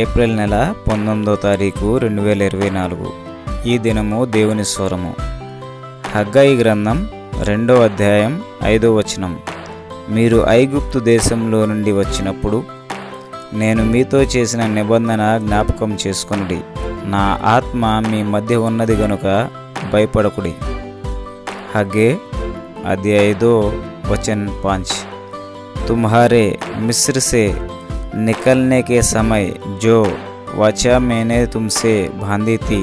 April నెల 19వ తారీఖు 2024. ఈ దినము దేవుని స్వరము. హగ్గయి గ్రంథం 2వ అధ్యాయం 5వ వచనం. మీరు ఐగుప్తు దేశంలో నుండి వచ్చినప్పుడు నేను మీతో చేసిన నిబంధన జ్ఞాపకం చేసుకొనుడి. నా ఆత్మ మీ మధ్య ఉన్నది గనుక భయపడకుడి. हग्गे अध्याय 2 वचन 5. तुम्हारे मिस्र से निकलने के समय जो वाचा मैंने तुमसे बांधी थी,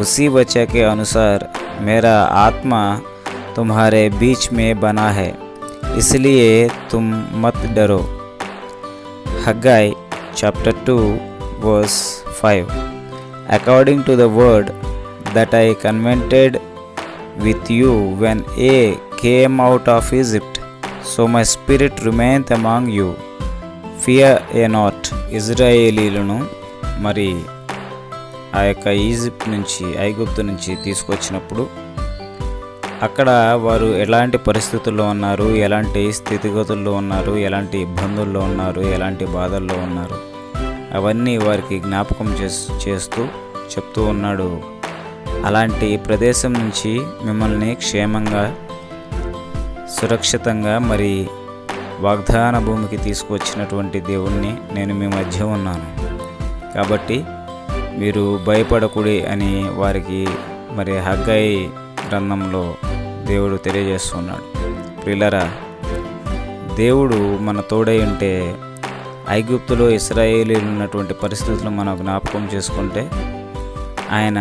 उसी वाचा के अनुसार मेरा आत्मा तुम्हारे बीच में बना है, इसलिए तुम मत डरो. हग्गाई chapter 2 verse 5. According to the word that I covenanted with you when I came out of Egypt, so my spirit remaineth among you. Fear ye not. ఇజ్రాయేలీలను మరి ఆ యొక్క ఈజిప్ట్ నుంచి ఐగుప్తు నుంచి తీసుకొచ్చినప్పుడు అక్కడ వారు ఎలాంటి పరిస్థితుల్లో ఉన్నారు, ఎలాంటి స్థితిగతుల్లో ఉన్నారు, ఎలాంటి ఇబ్బందుల్లో ఉన్నారు, ఎలాంటి బాధల్లో ఉన్నారు, అవన్నీ వారికి జ్ఞాపకం చేస్తూ చెప్తూ ఉన్నాడు. అలాంటి ప్రదేశం నుంచి మిమ్మల్ని క్షేమంగా సురక్షితంగా మరి వాగ్దాన భూమికి తీసుకొచ్చినటువంటి దేవుణ్ణి నేను మీ మధ్య ఉన్నాను, కాబట్టి మీరు భయపడకుడి అని వారికి మరి హగ్గయి గ్రంథంలో దేవుడు తెలియజేస్తున్నాడు. ప్రియులారా, దేవుడు మన తోడై ఉంటే ఐగుప్తులో ఇశ్రాయేలీలు ఉన్నటువంటి పరిస్థితులు మనం జ్ఞాపకం చేసుకుంటే ఆయన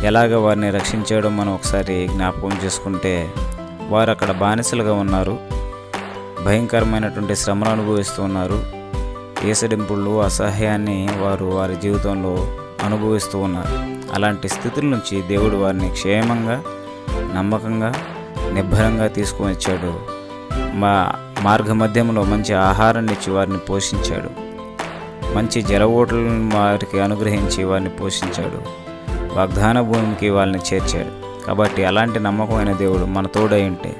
ఎలాగ వారిని రక్షించాడో మనం ఒకసారి జ్ఞాపకం చేసుకుంటే, వారు అక్కడ బానిసలుగా ఉన్నారు, భయంకరమైనటువంటి శ్రమను అనుభవిస్తూ ఉన్నారు, ఏసడింపుళ్ళు అసహ్యాన్ని వారి జీవితంలో అనుభవిస్తూ ఉన్నారు. అలాంటి స్థితుల నుంచి దేవుడు వారిని క్షేమంగా నమ్మకంగా నిబ్బరంగా తీసుకొని వచ్చాడు. మార్గ మధ్యంలో మంచి ఆహారాన్ని ఇచ్చి వారిని పోషించాడు, మంచి జలఓటలను వారికి అనుగ్రహించి వారిని పోషించాడు, వాగ్దాన భూమికి వాళ్ళని చేర్చాడు. కాబట్టి అలాంటి నమ్మకమైన దేవుడు మన తోడై ఉంటే,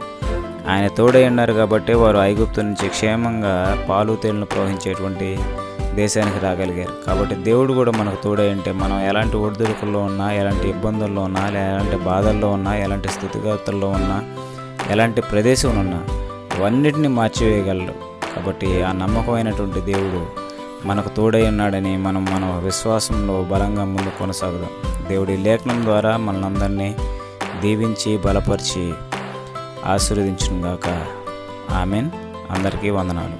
ఆయన తోడై ఉన్నారు కాబట్టి వారు ఐగుప్తు నుంచి క్షేమంగా పాలు తేళ్లను ప్రవహించేటువంటి దేశానికి రాగలిగారు. కాబట్టి దేవుడు కూడా మనకు తోడై ఉంటే మనం ఎలాంటి ఒడిదుడుకుల్లో ఉన్నా, ఎలాంటి ఇబ్బందుల్లో ఉన్నా, ఎలాంటి బాధల్లో ఉన్నా, ఎలాంటి స్థితిగతుల్లో ఉన్నా, ఎలాంటి ప్రదేశంలో ఉన్నా అవన్నిటిని మార్చివేయగలరు. కాబట్టి ఆ నమ్మకమైనటువంటి దేవుడు మనకు తోడై ఉన్నాడని మన విశ్వాసంలో బలంగా ముందు కొనసాగుదాం. దేవుడి లేఖనం ద్వారా మనందరినీ దీవించి బలపరిచి ఆశీర్వదించును గాక. ఆమెన్. అందరికీ వందనాలు.